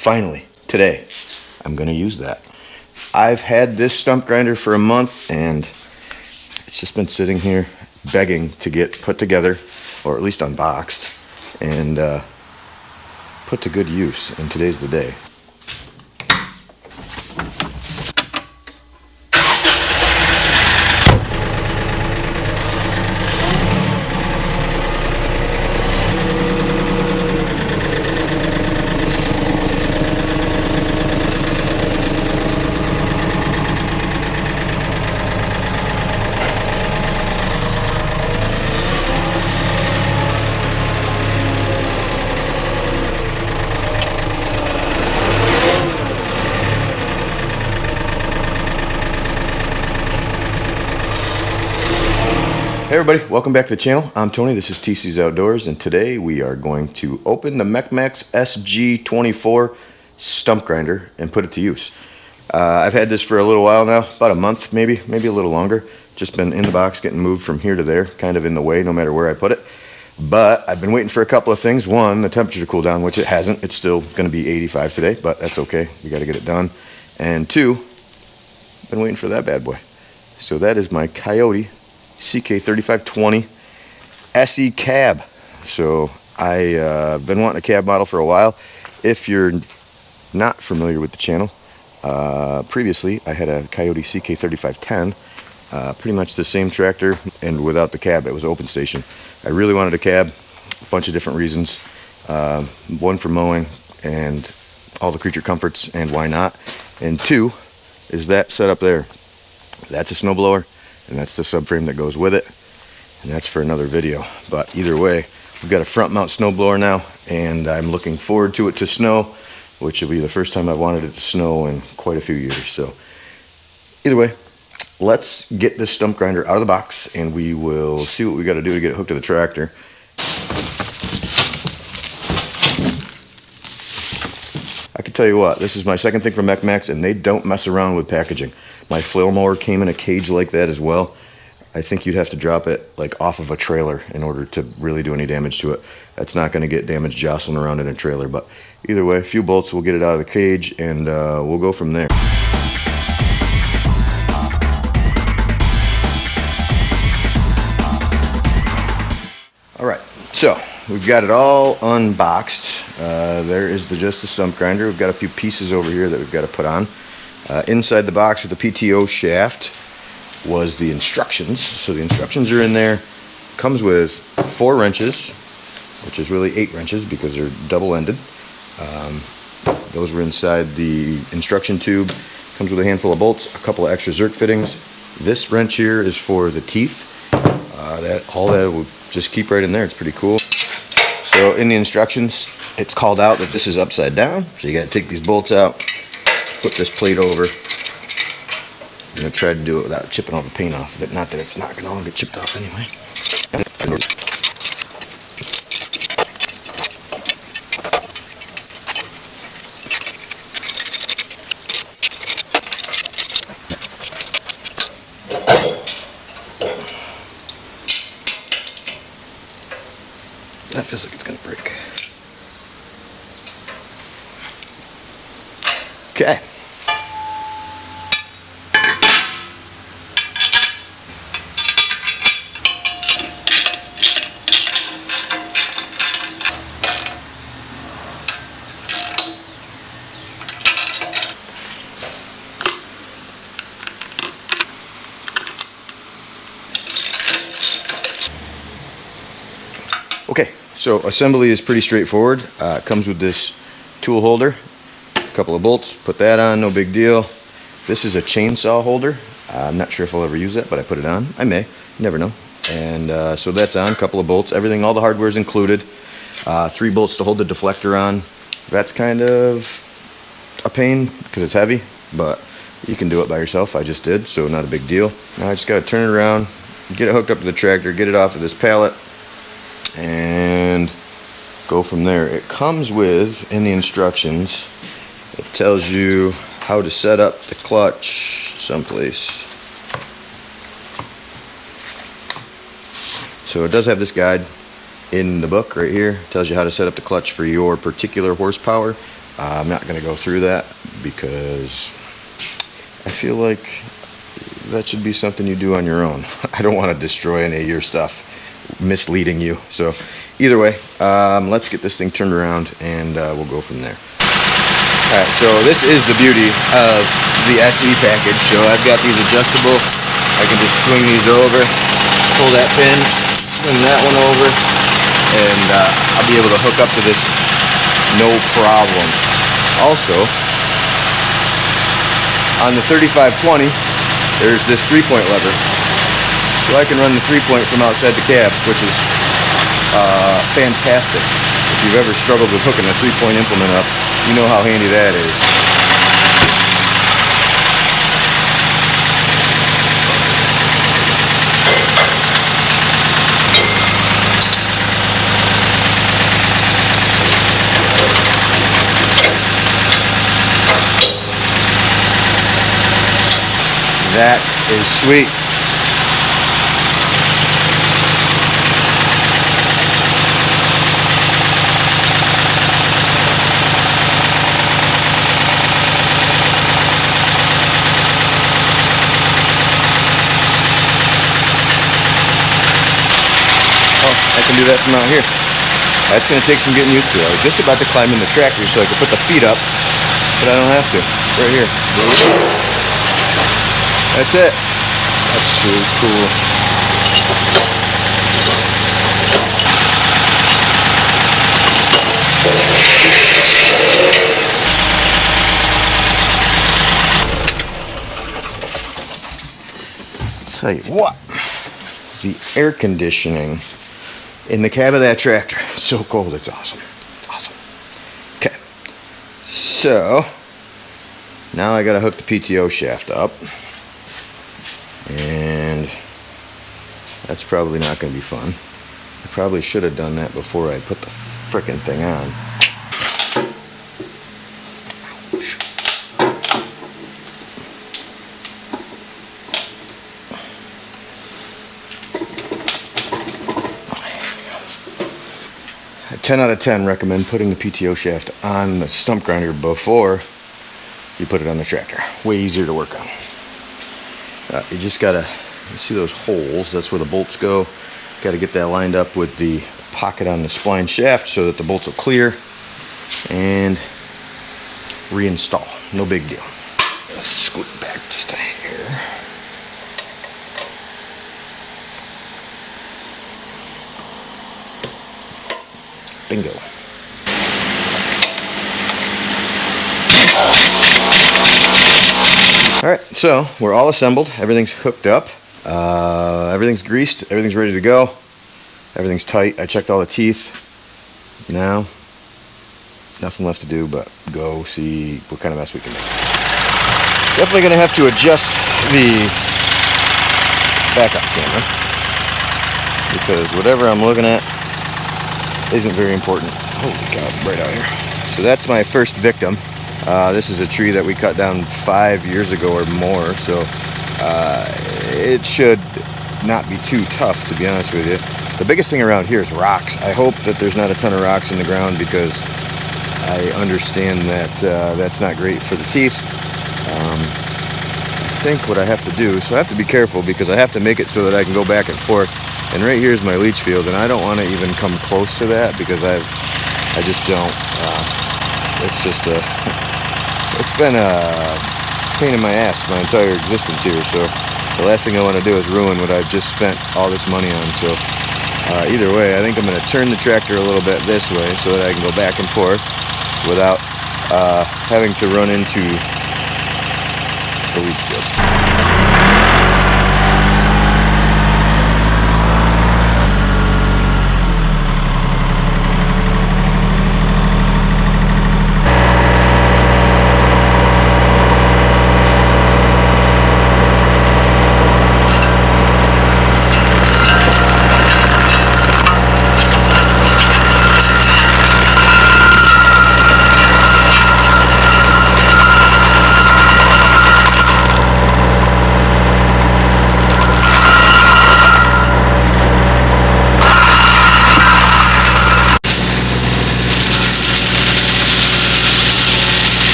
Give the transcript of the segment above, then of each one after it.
finally, today, I'm going to use that. I've had this stump grinder for a month, and it's just been sitting here begging to get put together, or at least unboxed, and put to good use, and today's the day. Hey everybody, welcome back to the channel. I'm Tony, this is TC's Outdoors, and today we are going to open the MechMaxx SG24 Stump grinder and put it to use. I've had this for a little while now, about a month maybe a little longer. Just been in the box, getting moved from here to there, kind of in the way no matter where I put it. But I've been waiting for a couple of things. One, the temperature to cool down, which it hasn't. It's still going to be 85 today, but that's okay. We got to get it done. And two, been waiting for that bad boy. So that is my Kioti CK3520 SE Cab. So I've been wanting a cab model for a while. If you're not familiar with the channel, previously I had a Kioti CK3510, pretty much the same tractor and without the cab. It was open station. I really wanted a cab, a bunch of different reasons. One for mowing and all the creature comforts, and why not? And two is that setup there. That's a snowblower, and that's the subframe that goes with it, and that's for another video. But either way, we've got a front mount snowblower now, and I'm looking forward to it to snow, which will be the first time I've wanted it to snow in quite a few years. So either way, let's get this stump grinder out of the box, and we will see what we got to do to get it hooked to the tractor. I can tell you what, this is my second thing from MechMaxx, and they don't mess around with packaging. My flail mower came in a cage like that as well. I think you'd have to drop it like off of a trailer in order to really do any damage to it. That's not going to get damage jostling around in a trailer, but either way, a few bolts will get it out of the cage, and we'll go from there. Alright, so we've got it all unboxed. There is just the stump grinder. We've got a few pieces over here that we've got to put on. Inside the box with the PTO shaft was the instructions. So the instructions are in there. Comes with 4 wrenches, which is really 8 wrenches because they're double-ended. Those were inside the instruction tube. Comes with a handful of bolts, a couple of extra Zerk fittings. This wrench here is for the teeth. All that will just keep right in there. It's pretty cool. So in the instructions, it's called out that this is upside down. So you got to take these bolts out, flip this plate over. I'm going to try to do it without chipping all the paint off of it. Not that it's not going to all get chipped off anyway. That feels like it's going to break. Okay. Okay, so assembly is pretty straightforward. It comes with this tool holder, a couple of bolts, put that on, no big deal. This is a chainsaw holder. I'm not sure if I'll ever use that, but I put it on. I may, you never know. And so that's on, a couple of bolts, everything, all the hardware is included. 3 bolts to hold the deflector on. That's kind of a pain because it's heavy, but you can do it by yourself. I just did, so not a big deal. Now I just got to turn it around, get it hooked up to the tractor, get it off of this pallet, and go from there. It comes with, in the instructions, it tells you how to set up the clutch someplace. So it does have this guide in the book right here. It tells you how to set up the clutch for your particular horsepower. I'm not going to go through that because I feel like that should be something you do on your own. I don't want to destroy any of your stuff, misleading you. So either way, let's get this thing turned around and we'll go from there. Alright, so this is the beauty of the SE package. So I've got these adjustable. I can just swing these over, pull that pin, swing that one over, and I'll be able to hook up to this no problem. Also, on the 3520, there's this 3-point lever. So I can run the 3-point from outside the cab, which is fantastic. If you've ever struggled with hooking a 3-point implement up, you know how handy that is. That is sweet. I can do that from out here. That's going to take some getting used to. I was just about to climb in the tractor so I could put the feet up, but I don't have to. Right here. That's it. That's so cool. I'll tell you what, the air conditioning in the cab of that tractor is so cold, it's awesome. Awesome. Okay. So now I gotta hook the PTO shaft up. And that's probably not going to be fun. I probably should have done that before I put the frickin' thing on. A 10 out of 10 recommend putting the PTO shaft on the stump grinder before you put it on the tractor. Way easier to work on. You just gotta see those holes. That's where the bolts go. Got to get that lined up with the pocket on the spline shaft so that the bolts will clear and reinstall. No big deal. Let's scoot back just a hair. Bingo. Alright, so we're all assembled, everything's hooked up, everything's greased, everything's ready to go, everything's tight. I checked all the teeth. Now, nothing left to do but go see what kind of mess we can make. Definitely going to have to adjust the backup camera, because whatever I'm looking at isn't very important. Holy cow, it's bright out here. So that's my first victim. This is a tree that we cut down 5 years ago or more, so it should not be too tough, to be honest with you. The biggest thing around here is rocks. I hope that there's not a ton of rocks in the ground, because I understand that that's not great for the teeth. I think what I have to do, so I have to be careful because I have to make it so that I can go back and forth. And right here is my leach field, and I don't want to even come close to that because I just don't. It's just it's been a pain in my ass my entire existence here. So the last thing I want to do is ruin what I've just spent all this money on. So either way, I think I'm going to turn the tractor a little bit this way so that I can go back and forth without having to run into the leach field.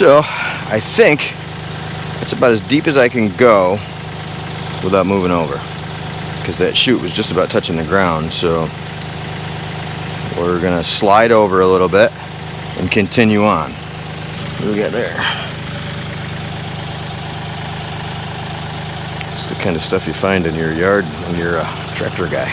So I think it's about as deep as I can go without moving over, because that chute was just about touching the ground. So we're gonna slide over a little bit and continue on. What do we got there? It's the kind of stuff you find in your yard when you're a tractor guy.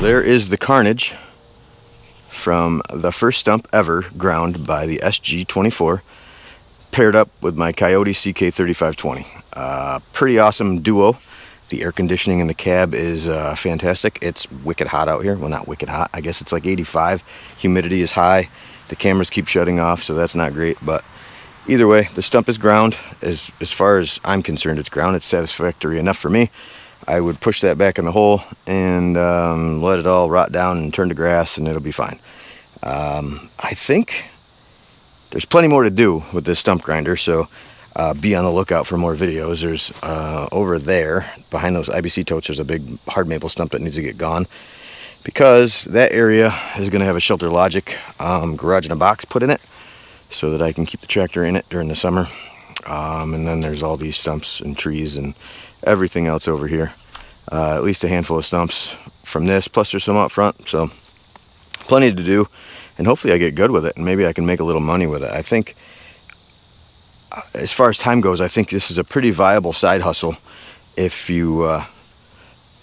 There is the carnage from the first stump ever ground by the SG24, paired up with my Kioti CK3520. Pretty awesome duo. The air conditioning in the cab is fantastic. It's wicked hot out here. Well, not wicked hot. I guess it's like 85. Humidity is high. The cameras keep shutting off, so that's not great. But either way, the stump is ground. As far as I'm concerned, it's ground. It's satisfactory enough for me. I would push that back in the hole and let it all rot down and turn to grass, and it'll be fine. I think there's plenty more to do with this stump grinder, so be on the lookout for more videos. There's over there, behind those IBC totes, there's a big hard maple stump that needs to get gone, because that area is going to have a Shelter Logic garage in a box put in it, so that I can keep the tractor in it during the summer. And then there's all these stumps and trees and everything else over here. At least a handful of stumps from this, plus there's some out front, so plenty to do, and hopefully I get good with it, and maybe I can make a little money with it. I think, as far as time goes, I think this is a pretty viable side hustle if you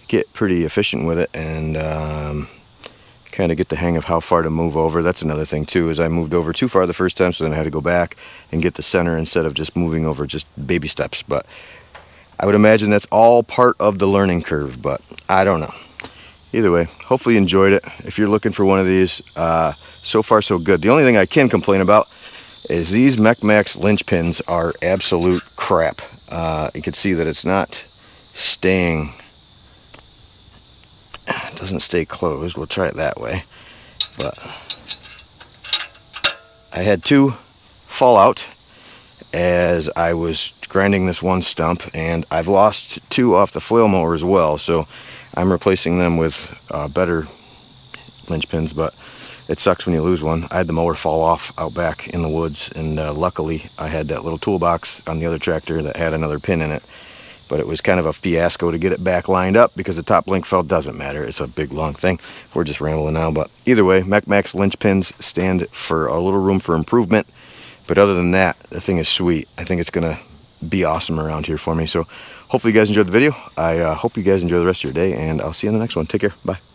get pretty efficient with it and kind of get the hang of how far to move over. That's another thing too, is I moved over too far the first time, so then I had to go back and get the center instead of just moving over just baby steps. But I would imagine that's all part of the learning curve, but I don't know. Either way, hopefully you enjoyed it. If you're looking for one of these, so far so good. The only thing I can complain about is these MechMaxx linch pins are absolute crap. You can see that it's not staying, it doesn't stay closed. We'll try it that way. But I had two fall out as I was grinding this one stump, and I've lost two off the flail mower as well, so I'm replacing them with better linch pins. But it sucks when you lose one. I had the mower fall off out back in the woods, and luckily I had that little toolbox on the other tractor that had another pin in it, but it was kind of a fiasco to get it back lined up because the top link fell. Doesn't matter, it's a big long thing. We're just rambling now, but either way, MechMaxx linch pins stand for a little room for improvement, but other than that, the thing is sweet. I think it's gonna be awesome around here for me. So hopefully you guys enjoyed the video. I hope you guys enjoy the rest of your day, and I'll see you in the next one. Take care. Bye.